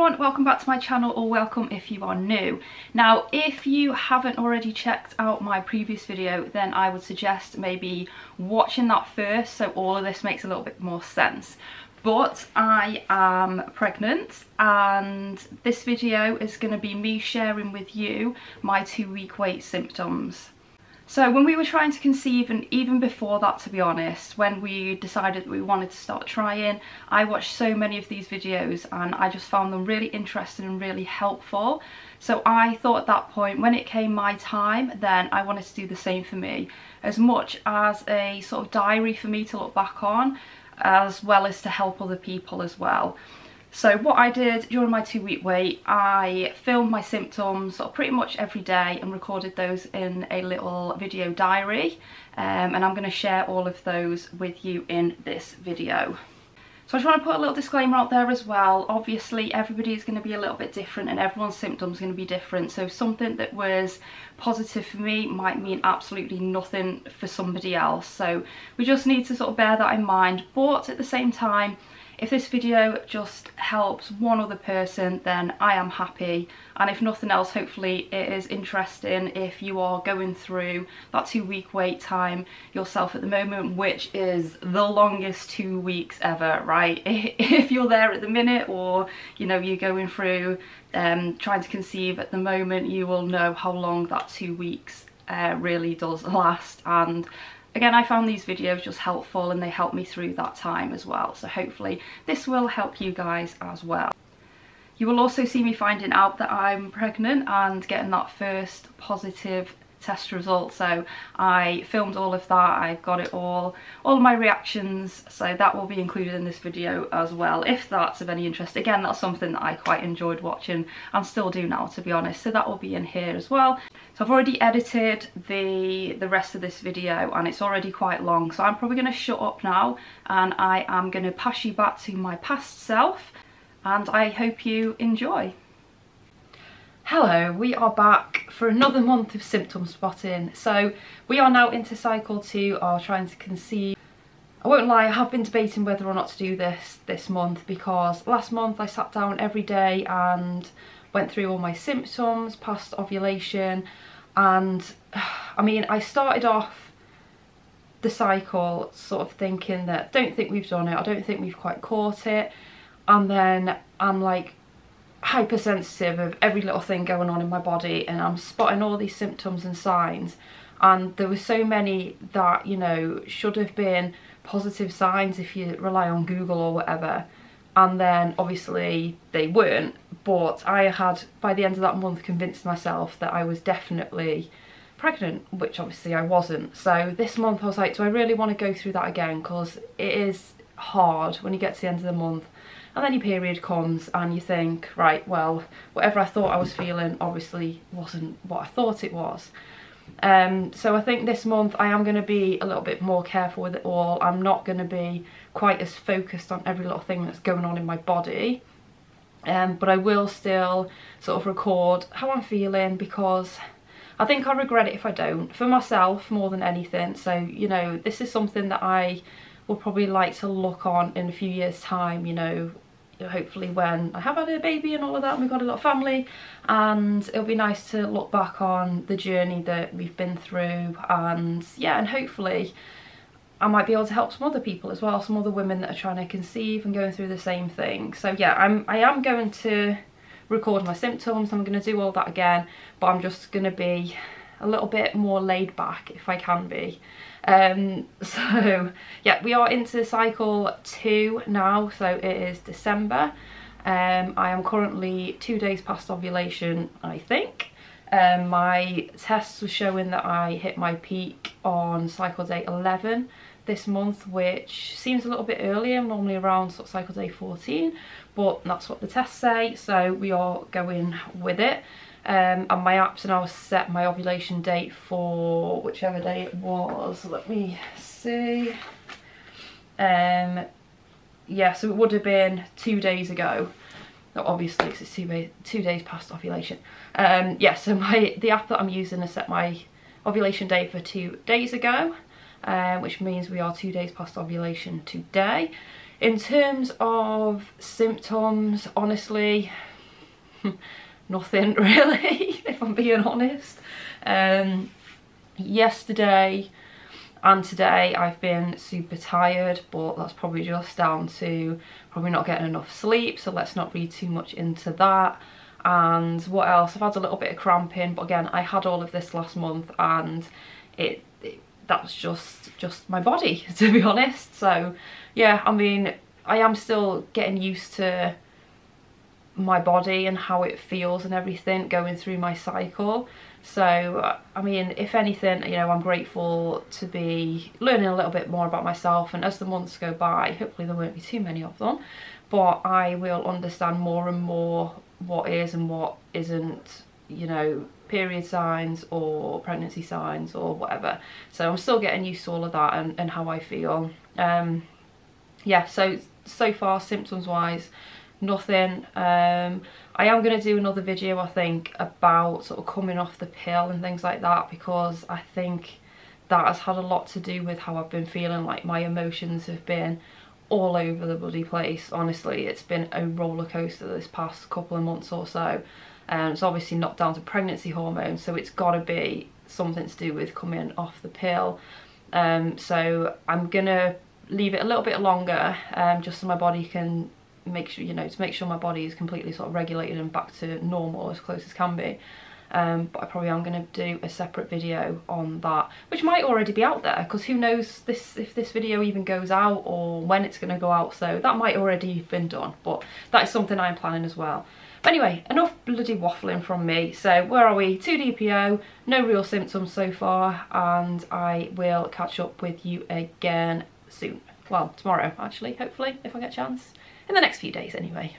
everyone, welcome back to my channel, or welcome if you are new. Now, if you haven't already checked out my previous video, then I would suggest maybe watching that first so all of this makes a little bit more sense. But I am pregnant and this video is going to be me sharing with you my 2-week wait symptoms. So when we were trying to conceive, and even before that, to be honest, when we decided that we wanted to start trying, I watched so many of these videos and I just found them really interesting and really helpful. So I thought at that point, when it came my time, then I wanted to do the same for me, as much as a sort of diary for me to look back on, as well as to help other people as well. So what I did during my 2-week wait, I filmed my symptoms sort of pretty much every day and recorded those in a little video diary, and I'm going to share all of those with you in this video. So I just want to put a little disclaimer out there as well. Obviously everybody is going to be a little bit different and everyone's symptoms are going to be different, so something that was positive for me might mean absolutely nothing for somebody else, so we just need to sort of bear that in mind. But at the same time, if this video just helps one other person, then I am happy, and if nothing else, hopefully it is interesting if you are going through that 2-week wait time yourself at the moment, which is the longest 2 weeks ever, right? If you're there at the minute, or you know, you're going through trying to conceive at the moment, you will know how long that 2 weeks really does last. And again, I found these videos just helpful and they helped me through that time as well, so hopefully this will help you guys as well. You will also see me finding out that I'm pregnant and getting that first positive test result, so I filmed all of that, I've got it all of my reactions, so that will be included in this video as well, if that's of any interest. Again, that's something that I quite enjoyed watching and still do now, to be honest, so that will be in here as well. So I've already edited the rest of this video and it's already quite long, so I'm probably going to shut up now and I am going to pass you back to my past self, and I hope you enjoy. Hello, we are back for another month of symptom spotting. So we are now into cycle 2 of trying to conceive. I won't lie, I have been debating whether or not to do this month, because last month I sat down every day and went through all my symptoms past ovulation, and I mean, I started off the cycle sort of thinking that don't think we've done it, I don't think we've quite caught it, and then I'm like hypersensitive of every little thing going on in my body, and I'm spotting all these symptoms and signs, and there were so many that, you know, should have been positive signs if you rely on Google or whatever, and then obviously they weren't. But I had, by the end of that month, convinced myself that I was definitely pregnant, which obviously I wasn't. So this month I was like, do I really want to go through that again? Because it is hard when you get to the end of the month and then your period comes and you think, right, well, whatever I thought I was feeling obviously wasn't what I thought it was. So I think this month I am going to be a little bit more careful with it all. I'm not going to be quite as focused on every little thing that's going on in my body, but I will still sort of record how I'm feeling, because I think I'll regret it if I don't, for myself more than anything. So, you know, this is something that I will probably like to look on in a few years' time, you know, hopefully when I have had a baby and all of that and we've got a little family, and it'll be nice to look back on the journey that we've been through, and yeah, and hopefully I might be able to help some other people as well, some other women that are trying to conceive and going through the same thing. So yeah, I am going to record my symptoms, I'm going to do all that again, but I'm just going to be a little bit more laid back if I can be. So yeah, we are into cycle 2 now, so it is December. I am currently 2 days past ovulation, I think. My tests were showing that I hit my peak on cycle day 11 this month, which seems a little bit early. I'm normally around sort of cycle day 14, but that's what the tests say, so we are going with it. And my apps now set my ovulation date for whichever day it was. Let me see. Yeah, so it would have been 2 days ago. No, obviously it's 2 days past ovulation. Yeah, so the app that I'm using has set my ovulation date for 2 days ago, which means we are 2 days past ovulation today. In terms of symptoms, honestly, nothing really, if I'm being honest. Yesterday and today I've been super tired, but that's probably just down to probably not getting enough sleep, so let's not read too much into that. And what else? I've had a little bit of cramping, but again, I had all of this last month, and that was just my body, to be honest. So yeah, I mean, I am still getting used to my body and how it feels and everything going through my cycle. So I mean, if anything, you know, I'm grateful to be learning a little bit more about myself, and as the months go by, hopefully there won't be too many of them, but I will understand more and more what is and what isn't, you know, period signs or pregnancy signs or whatever. So I'm still getting used to all of that and how I feel. Yeah, so far symptoms wise, nothing. I am going to do another video, I think, about sort of coming off the pill and things like that, because I think that has had a lot to do with how I've been feeling. Like, my emotions have been all over the bloody place. Honestly, it's been a roller coaster this past couple of months or so. It's obviously not down to pregnancy hormones, so it's got to be something to do with coming off the pill. So I'm gonna leave it a little bit longer, just so my body can make sure, you know, to make sure my body is completely sort of regulated and back to normal as close as can be. But I probably am going to do a separate video on that, which might already be out there, because who knows if this video even goes out or when it's going to go out, so that might already have been done, but that is something I'm planning as well. But anyway, enough bloody waffling from me. So where are we? 2 DPO, no real symptoms so far, and I will catch up with you again soon. Well, tomorrow actually, hopefully, if I get a chance. In the next few days anyway.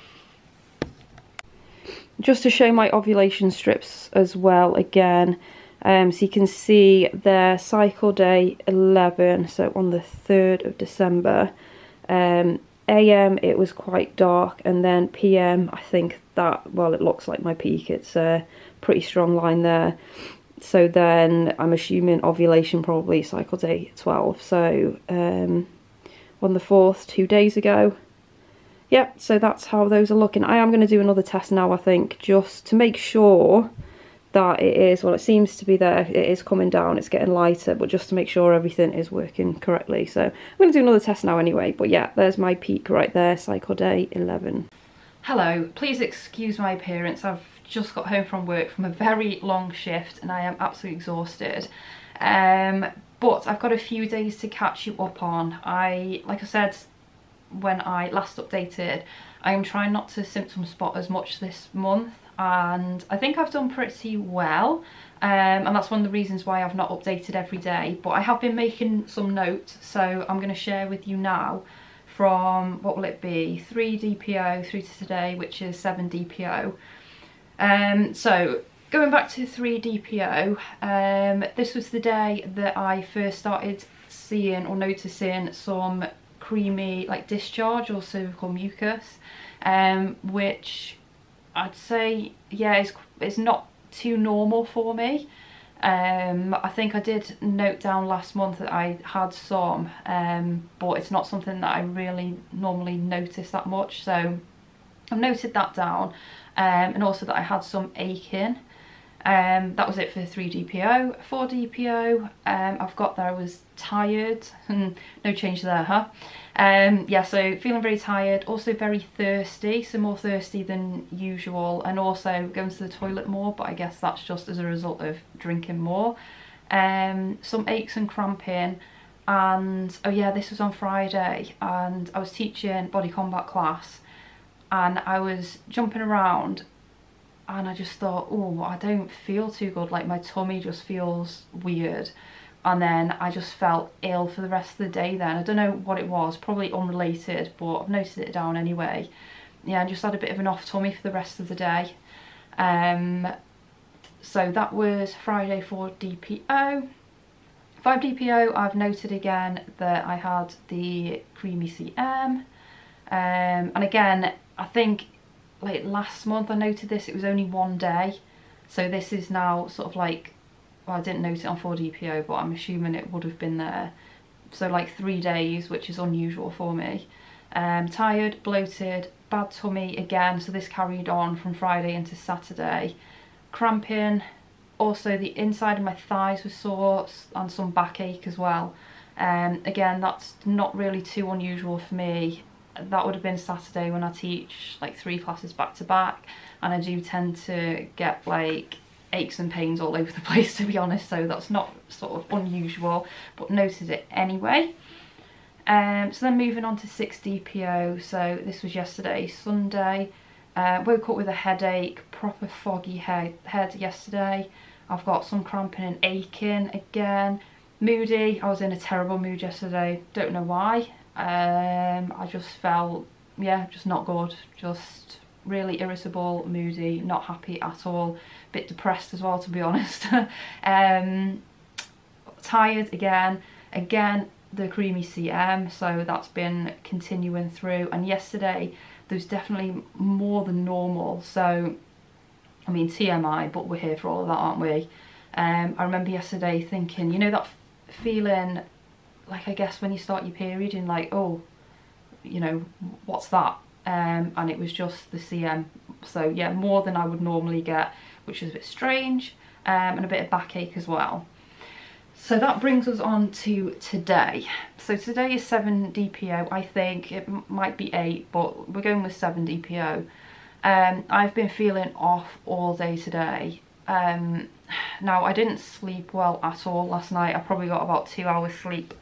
Just to show my ovulation strips as well again, so you can see their cycle day 11, so on the 3rd of December. AM it was quite dark, and then PM I think that, well, it looks like my peak, it's a pretty strong line there. So then I'm assuming ovulation probably cycle day 12, so on the 4th, 2 days ago. Yep, so that's how those are looking. I am going to do another test now, I think, just to make sure that it is, well, it seems to be there, it is coming down, it's getting lighter, but just to make sure everything is working correctly. So I'm going to do another test now anyway, but yeah, there's my peak right there, cycle day 11. Hello, please excuse my appearance. I've just got home from work from a very long shift and I am absolutely exhausted. But I've got a few days to catch you up on. Like I said when I last updated, I am trying not to symptom spot as much this month, and I think I've done pretty well, and that's one of the reasons why I've not updated every day, but I have been making some notes, so I'm going to share with you now from, what will it be, 3 DPO through to today, which is 7 DPO. So going back to 3 DPO, this was the day that I first started seeing or noticing some creamy like discharge or cervical mucus, which I'd say, yeah, it's not too normal for me. I think I did note down last month that I had some, but it's not something that I really normally notice that much, so I've noted that down, and also that I had some aching. That was it for 3 DPO. 4 DPO, I've got there I was tired, no change there, huh? Yeah, so feeling very tired, also very thirsty, so more thirsty than usual, and also going to the toilet more, but I guess that's just as a result of drinking more. Some aches and cramping, and oh yeah, this was on Friday, and I was teaching body combat class, and I was jumping around, and I just thought, oh, I don't feel too good, like my tummy just feels weird. And then I just felt ill for the rest of the day then. I don't know what it was, probably unrelated, but I've noted it down anyway. Yeah, I just had a bit of an off tummy for the rest of the day. So that was Friday for DPO. 5 DPO, I've noted again that I had the creamy CM. And again, I think like last month I noted this, it was only 1 day. So this is now sort of like, well, I didn't note it on 4 DPO, but I'm assuming it would have been there. So like 3 days, which is unusual for me. Tired, bloated, bad tummy again, so this carried on from Friday into Saturday. Cramping, also the inside of my thighs was sore and some backache as well. Again, that's not really too unusual for me. That would have been Saturday when I teach like 3 classes back to back, and I do tend to get like aches and pains all over the place, to be honest, so that's not sort of unusual, but noted it anyway. So then moving on to 6 DPO, so this was yesterday, Sunday. Woke up with a headache, proper foggy head yesterday. I've got some cramping and aching again. Moody, I was in a terrible mood yesterday, don't know why. I just felt, yeah, just not good, just really irritable, moody, not happy at all, bit depressed as well, to be honest. Tired again, the creamy CM, so that's been continuing through, and yesterday there's definitely more than normal, so I mean TMI, but we're here for all of that, aren't we? I remember yesterday thinking, you know that feeling like, I guess when you start your period and like, oh, you know, what's that? And it was just the CM, so yeah, more than I would normally get, which is a bit strange, and a bit of backache as well. So that brings us on to today. So today is 7 DPO, I think it might be 8, but we're going with 7 DPO. I've been feeling off all day today. Now, I didn't sleep well at all last night. I probably got about 2 hours sleep,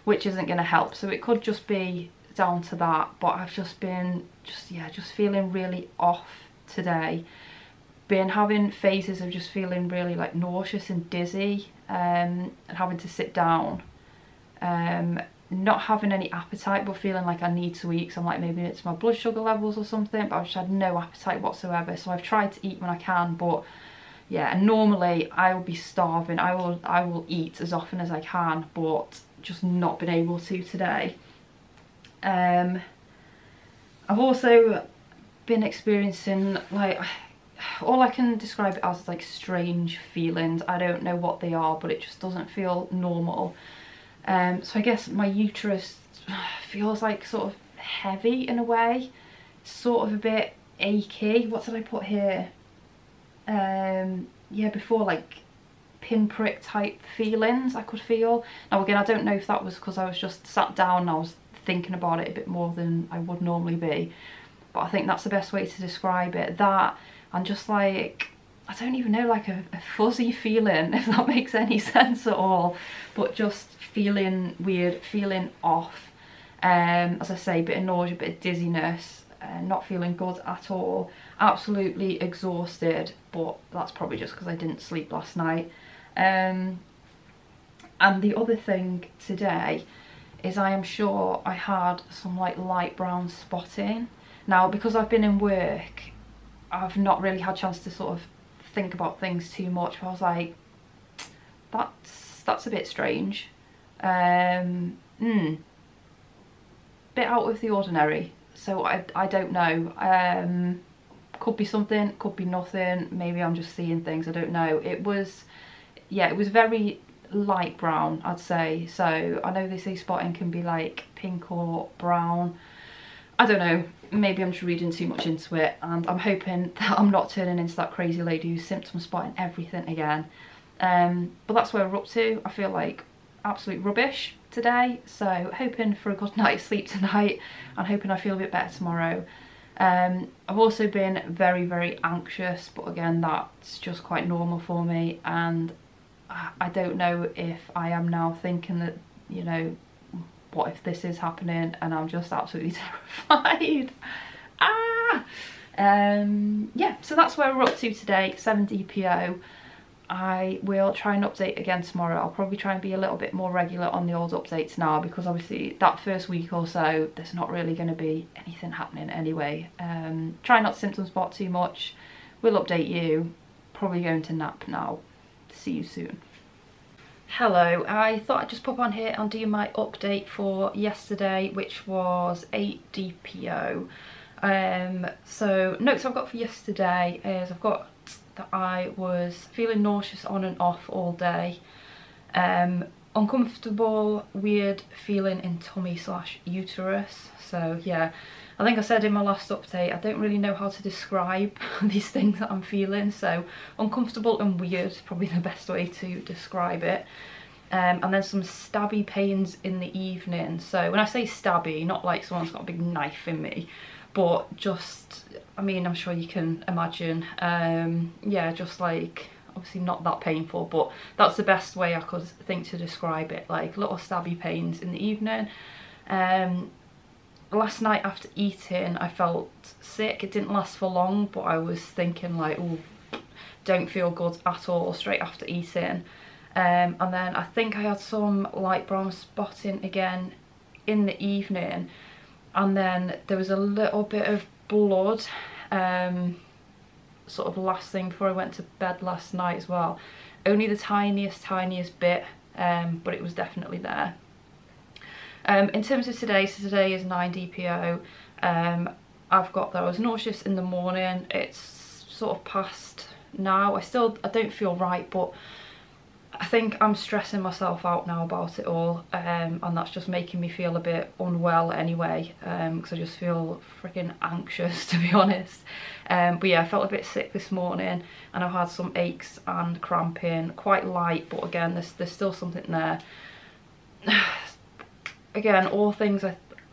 which isn't going to help, so it could just be down to that, but I've just been just feeling really off today. Been having phases of just feeling really like nauseous and dizzy, and having to sit down, not having any appetite but feeling like I need to eat, so I'm like, maybe it's my blood sugar levels or something, but I've just had no appetite whatsoever. So I've tried to eat when I can, but yeah, and normally I will be starving, I will eat as often as I can, but just not been able to today. I've also been experiencing, like, all I can describe it as like strange feelings. I don't know what they are, but it just doesn't feel normal. So I guess my uterus feels like sort of heavy in a way, sort of a bit achy. What did I put here? Yeah, before, like pinprick type feelings I could feel. Now again, I don't know if that was because I was just sat down and I was thinking about it a bit more than I would normally be, but I think that's the best way to describe it. That, and just like, I don't even know, like a fuzzy feeling, if that makes any sense at all, but just feeling weird, feeling off. As I say, a bit of nausea, a bit of dizziness, not feeling good at all, absolutely exhausted, but that's probably just because I didn't sleep last night. And the other thing today is I am sure I had some like light brown spotting. Now, because I've been in work, I've not really had a chance to sort of think about things too much, but I was like, that's a bit strange. Bit out of the ordinary, so I don't know. Could be something, could be nothing, maybe I'm just seeing things, I don't know. It was, yeah, it was very light brown, I'd say. So I know they say spotting can be like pink or brown, I don't know, maybe I'm just reading too much into it, and I'm hoping that I'm not turning into that crazy lady who's symptom spotting everything again. But that's where we're up to. I feel like absolute rubbish today, so hoping for a good night's sleep tonight and hoping I feel a bit better tomorrow. I've also been very, very anxious, but again, that's just quite normal for me, and I don't know if I am now thinking that, you know, what if this is happening and I'm just absolutely terrified. Yeah, so that's where we're up to today, 7 DPO. I will try and update again tomorrow. I'll probably try and be a little bit more regular on the old updates now, because obviously that first week or so there's not really going to be anything happening anyway. Try not to symptom spot too much. We'll update you. Probably going to nap now. See you soon. Hello, I thought I'd just pop on here and do my update for yesterday, which was 8 DPO. So notes I've got for yesterday is I've got that I was feeling nauseous on and off all day. uncomfortable, weird feeling in tummy / uterus. So yeah, I think I said in my last update, I don't really know how to describe these things that I'm feeling, so uncomfortable and weird is probably the best way to describe it. And then some stabby pains in the evening. So when I say stabby, not like someone's got a big knife in me, but just, I mean, I'm sure you can imagine, yeah, just like, obviously not that painful, but that's the best way I could think to describe it, like little stabby pains in the evening. Last night after eating I felt sick. It didn't last for long, but I was thinking like, oh, don't feel good at all straight after eating. And then I think I had some light brown spotting again in the evening, and then there was a little bit of blood sort of last thing before I went to bed last night as well. Only the tiniest bit, but it was definitely there. In terms of today, so today is 9 DPO. I've got that I was nauseous in the morning. It's sort of past now. I don't feel right, but I think I'm stressing myself out now about it all, and that's just making me feel a bit unwell anyway, because I just feel freaking anxious, to be honest. But yeah, I felt a bit sick this morning, and I've had some aches and cramping, quite light, but again, there's still something there. Again, all things,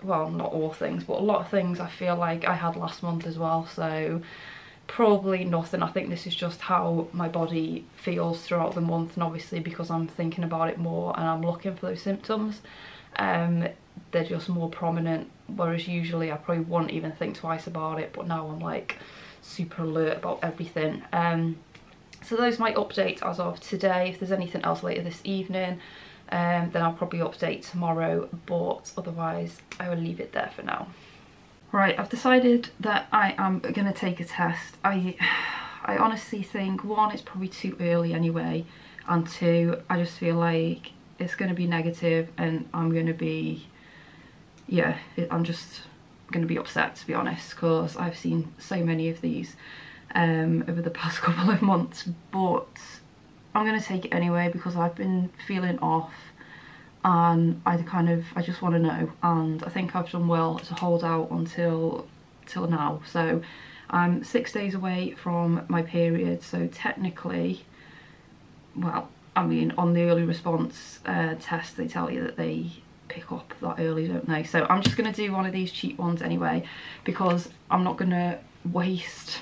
well, not all things, but a lot of things I feel like I had last month as well, so probably nothing. I think this is just how my body feels throughout the month, and obviously because I'm thinking about it more and I'm looking for those symptoms, they're just more prominent, whereas usually I probably wouldn't even think twice about it, but now I'm like super alert about everything. So those are my updates as of today. If there's anything else later this evening, then I'll probably update tomorrow, but otherwise I will leave it there for now. Right, I've decided that I am going to take a test. I honestly think, one, it's probably too early anyway, and two, I just feel like it's going to be negative and I'm going to be, yeah, I'm just going to be upset, to be honest, because I've seen so many of these over the past couple of months, but I'm going to take it anyway because I've been feeling off and I just want to know, and I think I've done well to hold out until now. So I'm 6 days away from my period, so technically, well, I mean, on the early response test they tell you that they pick up that early, don't they? So I'm just going to do one of these cheap ones anyway, because I'm not going to waste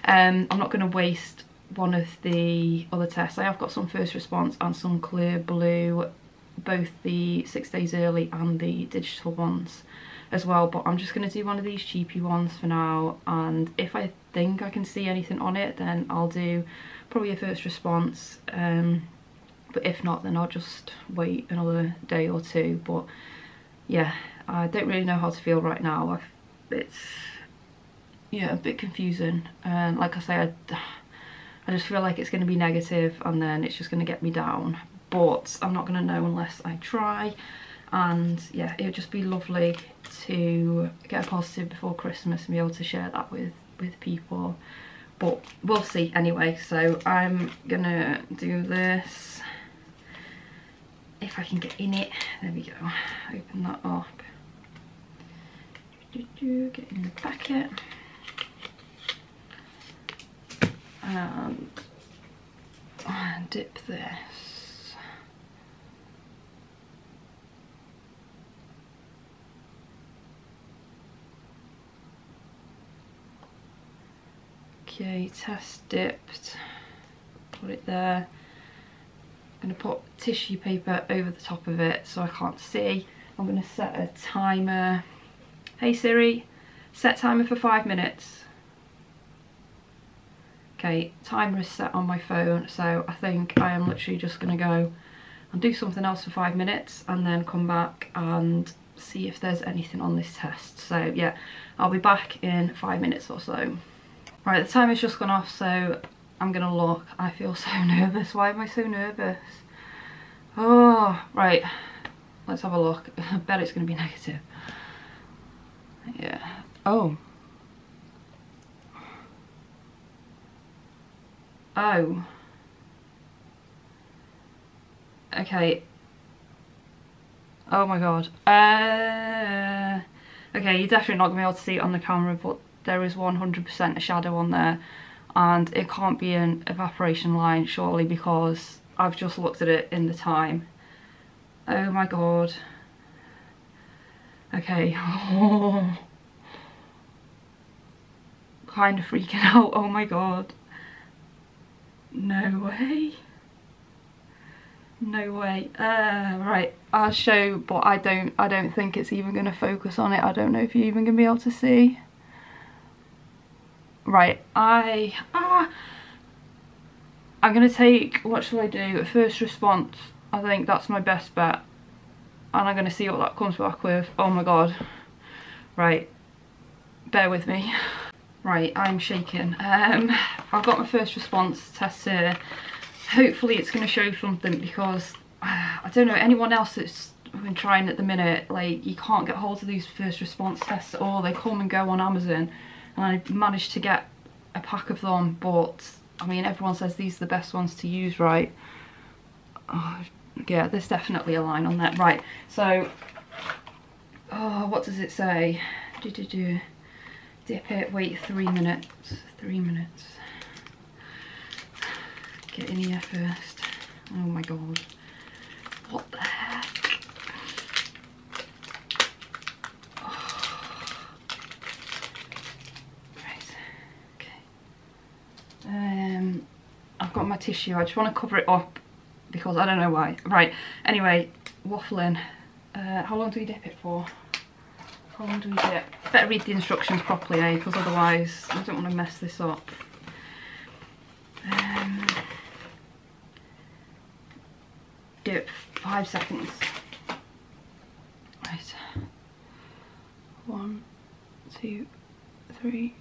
I'm not going to waste one of the other tests. I have got some first response and some clear blue, both the 6 days early and the digital ones as well, but I'm just going to do one of these cheapy ones for now, and if I think I can see anything on it then I'll do probably a first response, but if not then I'll just wait another day or two. But yeah, I don't really know how to feel right now. It's, yeah, a bit confusing, and like I say, I just feel like it's going to be negative and then it's just going to get me down, but I'm not going to know unless I try. And yeah, it would just be lovely to get a positive before Christmas and be able to share that with people, but we'll see anyway. So I'm gonna do this, if I can get in it. There we go, open that up, get in the packet, and dip this. Okay, test dipped, put it there. I'm going to put tissue paper over the top of it so I can't see. I'm going to set a timer. Hey Siri, set timer for 5 minutes. Okay, timer is set on my phone, so I think I am literally just going to go and do something else for 5 minutes and then come back and see if there's anything on this test. So yeah, I'll be back in 5 minutes or so. Right, the timer's just gone off, so I'm gonna look. I feel so nervous. Why am I so nervous? Oh, right. Let's have a look. I bet it's gonna be negative. Yeah. Oh. Oh. Okay. Oh my god. Okay, you're definitely not going to be able to see it on the camera, but there is 100% a shadow on there, and it can't be an evaporation line surely, because I've just looked at it in the time. Oh my god. Okay. Oh. Kind of freaking out. Oh my god. No way. No way. Right, I'll show, but I don't think it's even going to focus on it. I don't know if you're even going to be able to see. Right, I'm going to take, what shall I do? A first response. I think that's my best bet. And I'm going to see what that comes back with. Oh my god. Right, bear with me. Right, I'm shaking. I've got my first response test here. Hopefully it's going to show something, because I don't know, anyone else that's been trying at the minute, like, you can't get hold of these first response tests at all. They come and go on Amazon, and I managed to get a pack of them, but I mean, everyone says these are the best ones to use, right? Oh, yeah, there's definitely a line on that. Right, so, oh, what does it say? Dip it, wait 3 minutes. 3 minutes. Get in here first. Oh my god. What the heck? Oh. Right. Okay. I've got my tissue. I just want to cover it up because I don't know why. Right. Anyway, waffling. How long do we dip it for? How long do we dip? Better read the instructions properly, eh? Because otherwise I don't want to mess this up. Dip 5 seconds. Right. 1, 2, 3,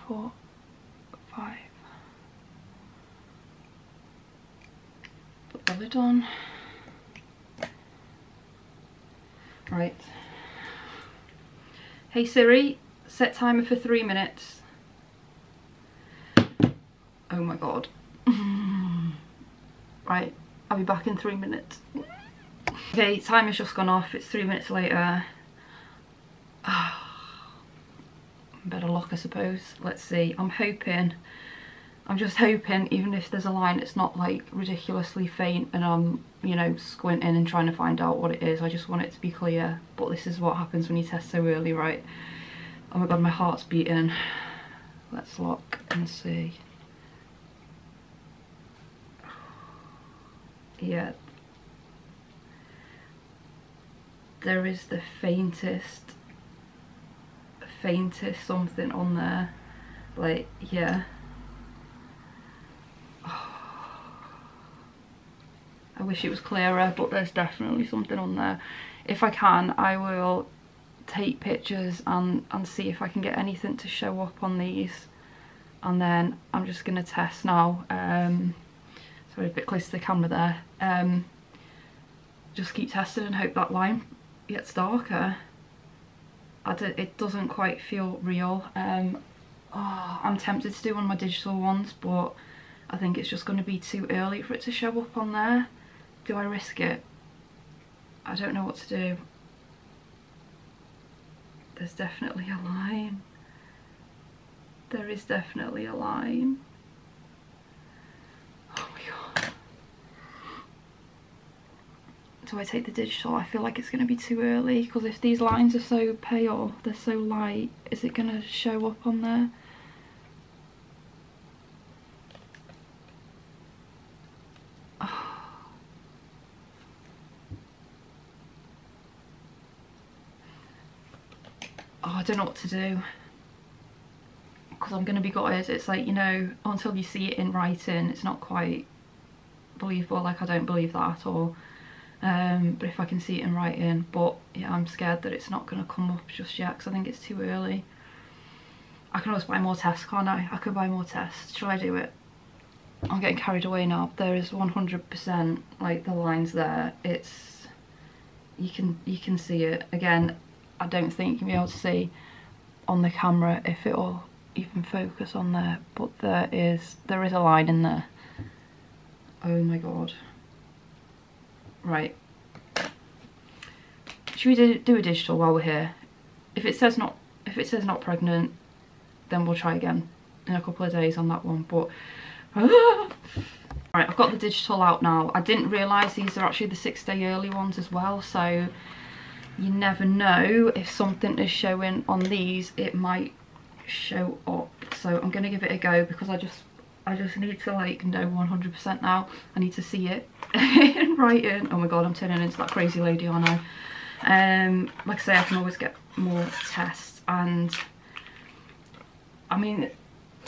4, 5. Put the lid on. Right. Hey Siri, set timer for 3 minutes. Oh my god. Right, I'll be back in 3 minutes. Okay, timer's just gone off, it's 3 minutes later. Better luck, I suppose. Let's see, I'm just hoping, even if there's a line, it's not like ridiculously faint and I'm, you know, squinting and trying to find out what it is. I just want it to be clear, but this is what happens when you test so early, right? Oh my god, my heart's beating. Let's look and see. Yeah, there is the faintest something on there, like, yeah. I wish it was clearer, but there's definitely something on there. If I can, I will take pictures and see if I can get anything to show up on these, and then I'm just gonna test now. Sorry, a bit close to the camera there. Just keep testing and hope that line gets darker. It doesn't quite feel real. I'm tempted to do one of my digital ones, but I think it's just going to be too early for it to show up on there. Do I risk it? I don't know what to do. There's definitely a line. There is definitely a line. Oh my god. Do I take the digital? I feel like it's going to be too early, because if these lines are so pale, they're so light, is it going to show up on there? Oh, I don't know what to do, because I'm going to be gutted. It's like, you know, until you see it in writing, it's not quite believable. Like, I don't believe that at all. But if I can see it in writing, but yeah, I'm scared that it's not going to come up just yet, because I think it's too early. I can always buy more tests, can't I? I could buy more tests. Shall I do it? I'm getting carried away now. There is 100%, like, the lines there. It's, you can see it. Again, I don't think you'll be able to see on the camera if it'll even focus on there, but there is a line in there. Oh my god. Right. should we do a digital while we're here? If it says not pregnant, then we'll try again in a couple of days on that one. But right, I've got the digital out now. I didn't realise these are actually the 6-day early ones as well, so you never know if something is showing on these, it might show up. So I'm gonna give it a go because I just need to like know 100% now. I need to see it in writing. Oh my god, I'm turning into that crazy lady, aren't I? Like I say, I can always get more tests, and I mean,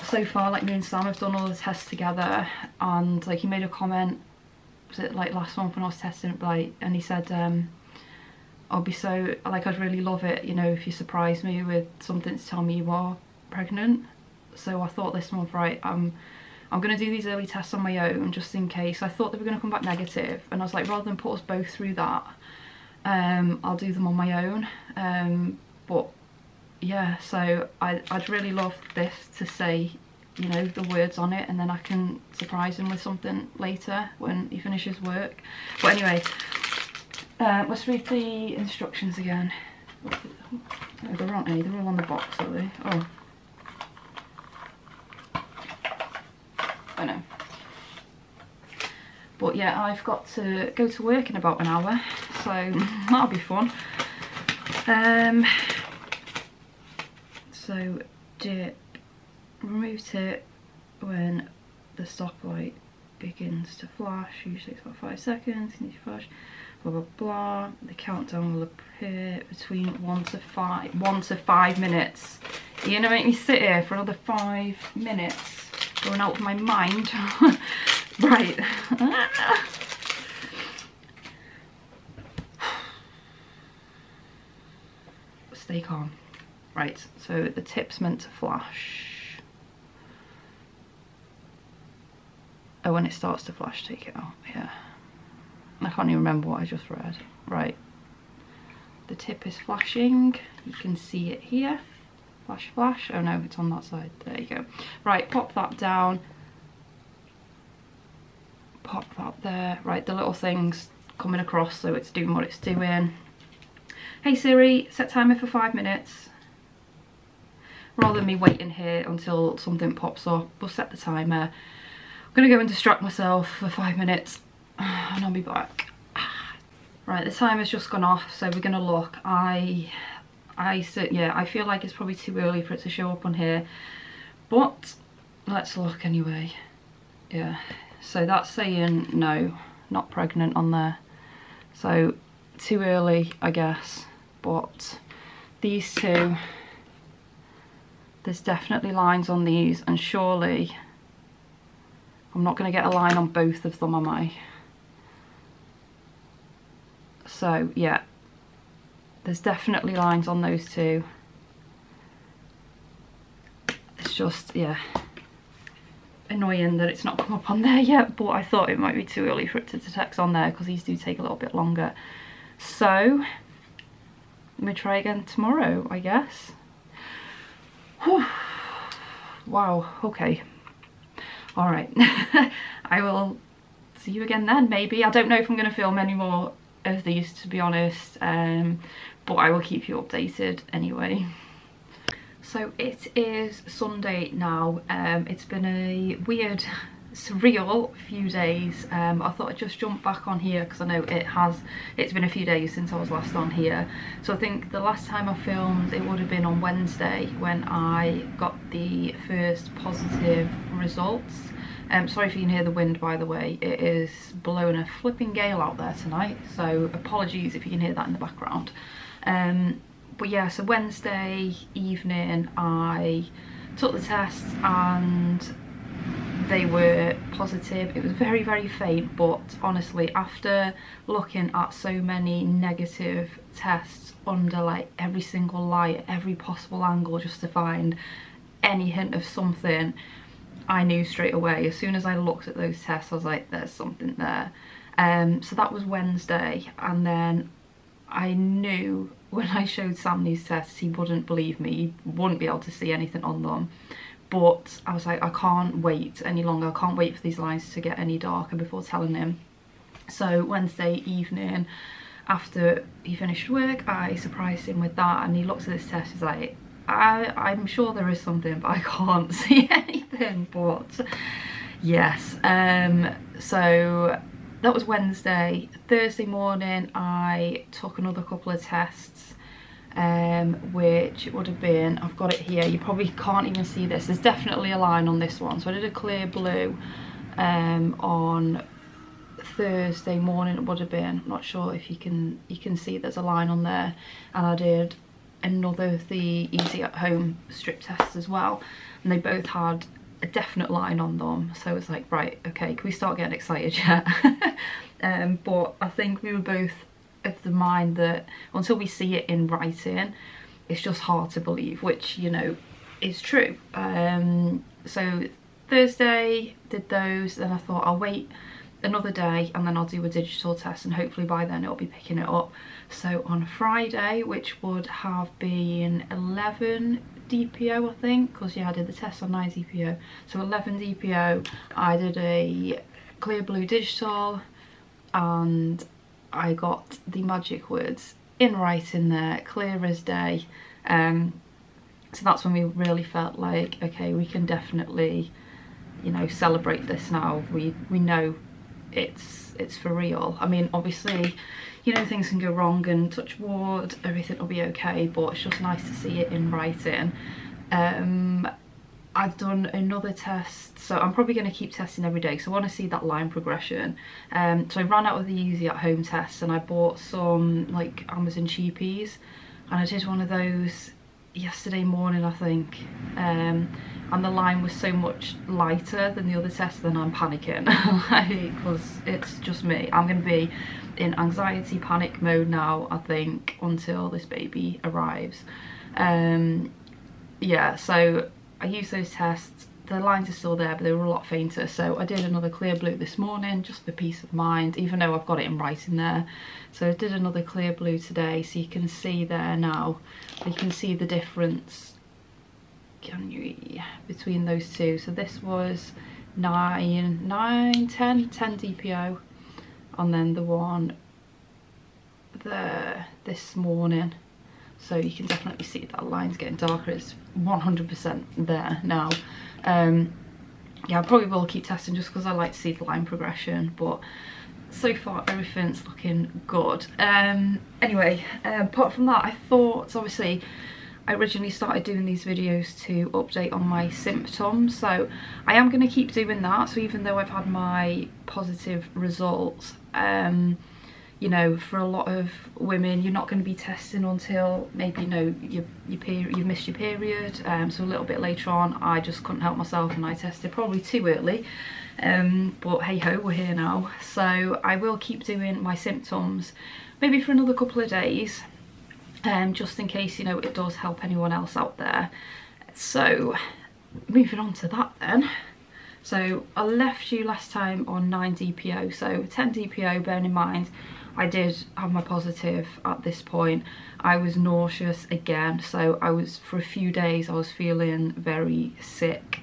so far, like, me and Sam have done all the tests together, and like he made a comment, was it like last month when I was testing it, like, and he said I'll be so, like, I'd really love it, you know, if you surprise me with something to tell me you are pregnant. So I thought this month, right, I'm gonna do these early tests on my own just in case. I thought they were gonna come back negative, and I was like, rather than put us both through that, I'll do them on my own. But yeah, so I'd really love this to say, you know, the words on it, and then I can surprise him with something later when he finishes work. But anyway, let's read the instructions again. Oh, there aren't any, they're all on the box, are they? Oh. I know. But yeah, I've got to go to work in about an hour, so that'll be fun. So dip, remove tip when the stoplight begins to flash, usually it's about 5 seconds, you need to flash, blah blah blah. The countdown will appear between 1 to 5 minutes. You're gonna make me sit here for another 5 minutes, going out of my mind. Right. Stay calm. Right, so the tip's meant to flash. Oh, when it starts to flash, take it out. Yeah. I can't even remember what I just read. Right. The tip is flashing. You can see it here. Flash, flash. Oh no, it's on that side. There you go. Right, pop that down. Pop that there. Right, the little thing's coming across, so it's doing what it's doing. Hey Siri, set timer for 5 minutes. Rather than me waiting here until something pops up, we'll set the timer. I'm gonna go and distract myself for 5 minutes and I'll be back. Right, the timer's just gone off, so we're gonna look. Yeah, I feel like it's probably too early for it to show up on here, but let's look anyway. Yeah, so that's saying no, not pregnant on there. So too early, I guess. But these two, there's definitely lines on these, and surely I'm not going to get a line on both of them, am I? So yeah, there's definitely lines on those two. It's just, yeah, annoying that it's not come up on there yet, but I thought it might be too early for it to detect on there because these do take a little bit longer. So let me try again tomorrow, I guess. Whew. Wow, okay. All right. I will see you again then, maybe. I don't know if I'm going to film any more of these, to be honest, but I will keep you updated anyway. So it is Sunday now. It's been a weird, surreal few days. I thought I'd just jump back on here because I know it's been a few days since I was last on here. So I think the last time I filmed, it would have been on Wednesday when I got the first positive results. Sorry if you can hear the wind, by the way. It is blowing a flipping gale out there tonight, so apologies if you can hear that in the background. But yeah, so Wednesday evening I took the test and they were positive. It was very, very faint, but honestly, after looking at so many negative tests under like every single light, every possible angle, just to find any hint of something, I knew straight away. As soon as I looked at those tests, I was like, there's something there. So that was Wednesday, and then I knew when I showed Sam these tests, he wouldn't believe me, he wouldn't be able to see anything on them. But I was like, I can't wait any longer, I can't wait for these lines to get any darker before telling him. So Wednesday evening, after he finished work, I surprised him with that, and he looked at this test, he's like, I'm sure there is something, but I can't see anything. But yes, so that was Wednesday. Thursday morning I took another couple of tests, which would have been, I've got it here, you probably can't even see this, there's definitely a line on this one. So I did a clear blue on Thursday morning, it would have been, I'm not sure if you can see there's a line on there, and I did another of the easy at home strip tests as well, and they both had a definite line on them. So it's like, right, okay, can we start getting excited yet? But I think we were both of the mind that until we see it in writing, it's just hard to believe, which, you know, is true. So Thursday did those, then I thought I'll wait another day and then I'll do a digital test, and hopefully by then it'll be picking it up. So on Friday, which would have been 11 DPO, I think, because yeah, I did the test on 9 DPO, so 11 DPO, I did a clear blue digital, and I got the magic words in writing there, clear as day. So that's when we really felt like, okay, we can definitely, you know, celebrate this now. We know it's for real. I mean, obviously, you know, things can go wrong, and touch wood, everything will be okay, but it's just nice to see it in writing. I've done another test, so I'm probably going to keep testing every day, so I want to see that line progression. So I ran out of the easy at home tests, and I bought some like Amazon cheapies, and I did one of those yesterday morning, I think, and the line was so much lighter than the other tests, then I'm panicking, because it's just me. I'm going to be in anxiety panic mode now, I think, until this baby arrives. Yeah, so I used those tests, the lines are still there, but they were a lot fainter, so I did another clear blue this morning just for peace of mind, even though I've got it in writing there. So I did another clear blue today, so you can see there now, you can see the difference, can you, between those two. So this was 10 DPO, and then the one there this morning, so you can definitely see that line's getting darker. It's 100% there now. Yeah, I probably will keep testing just because I like to see the line progression, but so far everything's looking good. Anyway, apart from that, I thought, obviously I originally started doing these videos to update on my symptoms, so I am going to keep doing that. So even though I've had my positive results, you know, for a lot of women, you're not going to be testing until maybe, you know, you've missed your period. So a little bit later on, I just couldn't help myself and I tested probably too early. But hey ho, we're here now. So I will keep doing my symptoms maybe for another couple of days, just in case, you know, it does help anyone else out there. So moving on to that then. So I left you last time on 9 DPO, so 10 DPO, bearing in mind I did have my positive at this point. I was nauseous again, so I was, for a few days I was feeling very sick,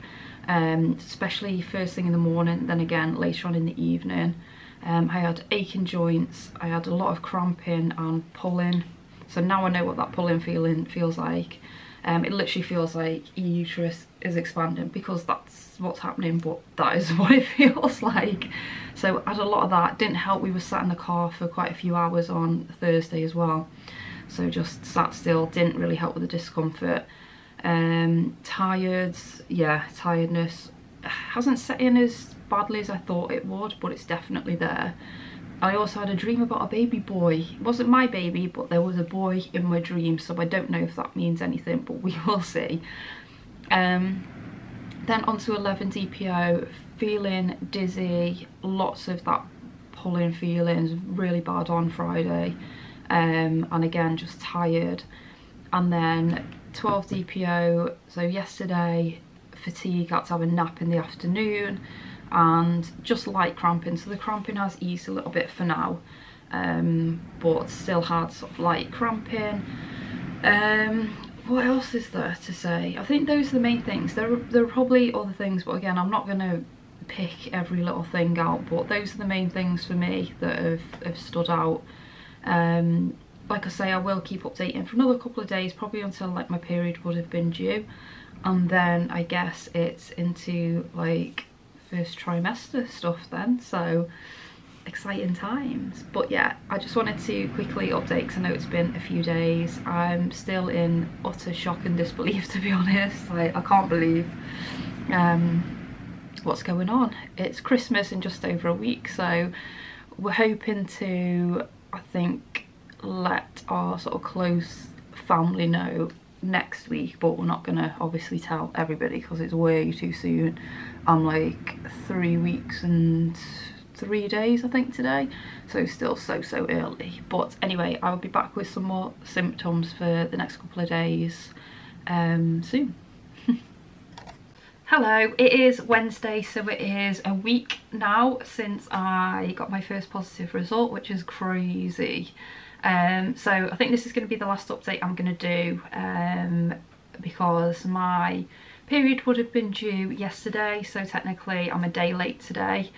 especially first thing in the morning, then again later on in the evening. I had aching joints, I had a lot of cramping and pulling, so now I know what that pulling feeling feels like. It literally feels like your uterus is expanding, because that's what's happening, but that is what it feels like. So I had a lot of that. Didn't help, we were sat in the car for quite a few hours on Thursday as well, so just sat still, didn't really help with the discomfort. Tired, yeah, tiredness hasn't set in as badly as I thought it would, but it's definitely there. I also had a dream about a baby boy. It wasn't my baby, but there was a boy in my dream, so I don't know if that means anything, but we will see. Then onto 11 DPO, feeling dizzy, lots of that pulling feelings, really bad on Friday, and again just tired. And then 12 DPO, so yesterday, fatigue, had to have a nap in the afternoon, and just light cramping, so the cramping has eased a little bit for now, but still had sort of light cramping. What else is there to say? I think those are the main things. There are probably other things, but again, I'm not going to pick every little thing out, but those are the main things for me that have stood out. Like I say, I will keep updating for another couple of days, probably until like my period would have been due, and then I guess it's into like first trimester stuff then, so exciting times. But yeah, I just wanted to quickly update because I know it's been a few days. I'm still in utter shock and disbelief, to be honest. Like, I can't believe what's going on. It's Christmas in just over a week, so we're hoping to, I think, let our sort of close family know next week, but we're not gonna obviously tell everybody because it's way too soon. I'm like 3 weeks and 3 days I think today, so still so early. But anyway, I will be back with some more symptoms for the next couple of days soon. Hello, it is Wednesday, so it is a week now since I got my first positive result, which is crazy. So I think this is going to be the last update I'm going to do, because my period would have been due yesterday, so technically I'm a day late today.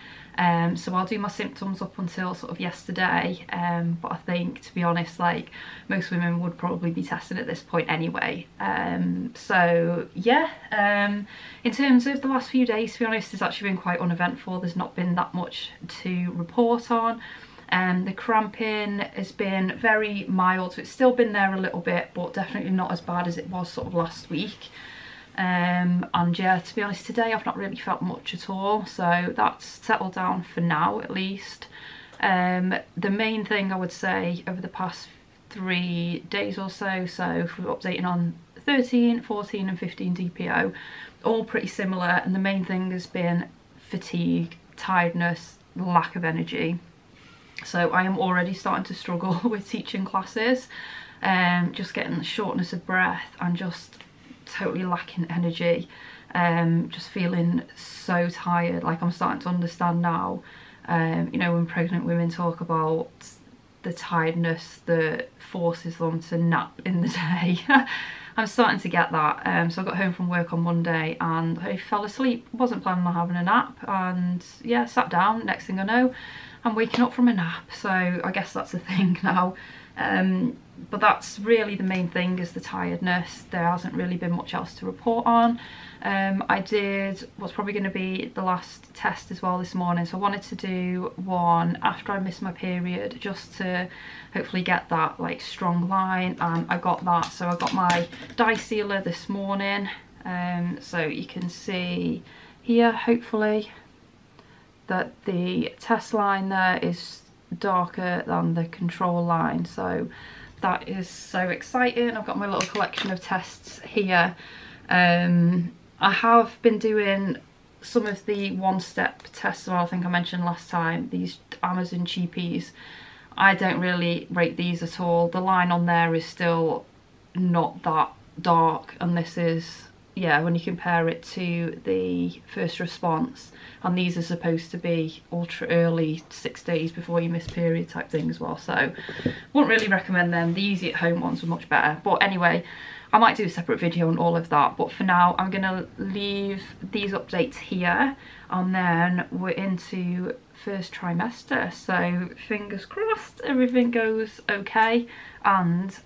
So I'll do my symptoms up until sort of yesterday, but I think, to be honest, like most women would probably be tested at this point anyway. So yeah, in terms of the last few days, to be honest, it's actually been quite uneventful. There's not been that much to report on. The cramping has been very mild, so it's still been there a little bit, but definitely not as bad as it was sort of last week. And yeah, to be honest, today I've not really felt much at all, so that's settled down for now at least. The main thing I would say over the past 3 days or so, so if we're updating on 13, 14 and 15 DPO, all pretty similar, and the main thing has been fatigue, tiredness, lack of energy. So I am already starting to struggle with teaching classes, just getting the shortness of breath and just totally lacking energy, just feeling so tired. Like, I'm starting to understand now, you know, when pregnant women talk about the tiredness that forces them to nap in the day. I'm starting to get that. So I got home from work on Monday and I fell asleep, wasn't planning on having a nap, and yeah, sat down, next thing I know I'm waking up from a nap. So I guess that's the thing now. But that's really the main thing, is the tiredness. There hasn't really been much else to report on. I did what's probably going to be the last test as well this morning, so I wanted to do one after I missed my period, just to hopefully get that like strong line, and I got that. So I got my dye sealer this morning, so you can see here hopefully that the test line there is darker than the control line, so that is so exciting. I've got my little collection of tests here. I have been doing some of the one-step tests, well, I think I mentioned last time, these Amazon cheapies. I don't really rate these at all. The line on there is still not that dark, and this is, yeah, when you compare it to the first response, and these are supposed to be ultra early, 6 days before you miss period type thing as well, so wouldn't really recommend them. The easy at home ones were much better. But anyway, I might do a separate video on all of that, but for now I'm gonna leave these updates here, and then we're into first trimester, so fingers crossed everything goes okay, and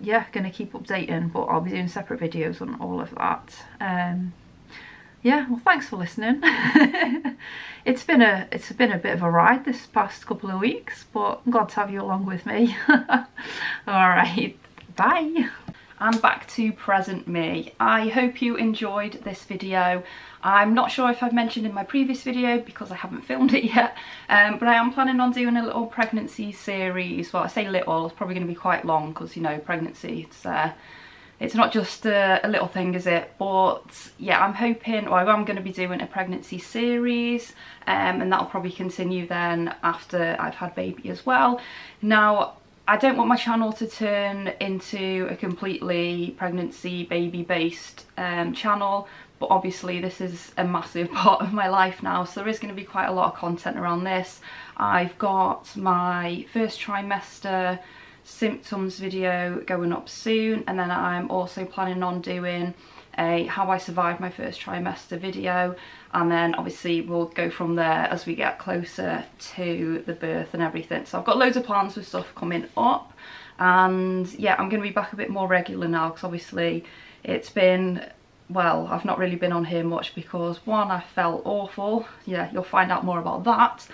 yeah, gonna keep updating, but I'll be doing separate videos on all of that. Yeah, well, thanks for listening. It's been a bit of a ride this past couple of weeks, but I'm glad to have you along with me. All right, bye. And back to present me. I hope you enjoyed this video. I'm not sure if I've mentioned in my previous video because I haven't filmed it yet, but I am planning on doing a little pregnancy series. Well, I say little, it's probably going to be quite long because, you know, pregnancy, it's not just a little thing, is it? But yeah, I'm hoping, or I'm going to be doing a pregnancy series, and that'll probably continue then after I've had baby as well. Now, I don't want my channel to turn into a completely pregnancy baby based channel, but obviously this is a massive part of my life now, so there is going to be quite a lot of content around this. I've got my first trimester symptoms video going up soon, and then I'm also planning on doing a how I survived my first trimester video, and then obviously we'll go from there as we get closer to the birth and everything. So I've got loads of plans for stuff coming up, and yeah, I'm going to be back a bit more regular now because obviously it's been, well, I've not really been on here much because one, I felt awful. Yeah, you'll find out more about that.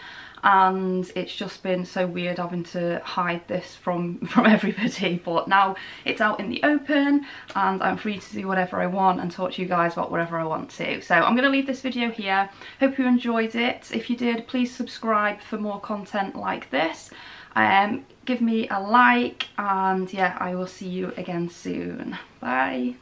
And it's just been so weird having to hide this from everybody, but now it's out in the open and I'm free to do whatever I want and talk to you guys about whatever I want to. So I'm going to leave this video here. Hope you enjoyed it. If you did, please subscribe for more content like this. Give me a like, and yeah, I will see you again soon. Bye.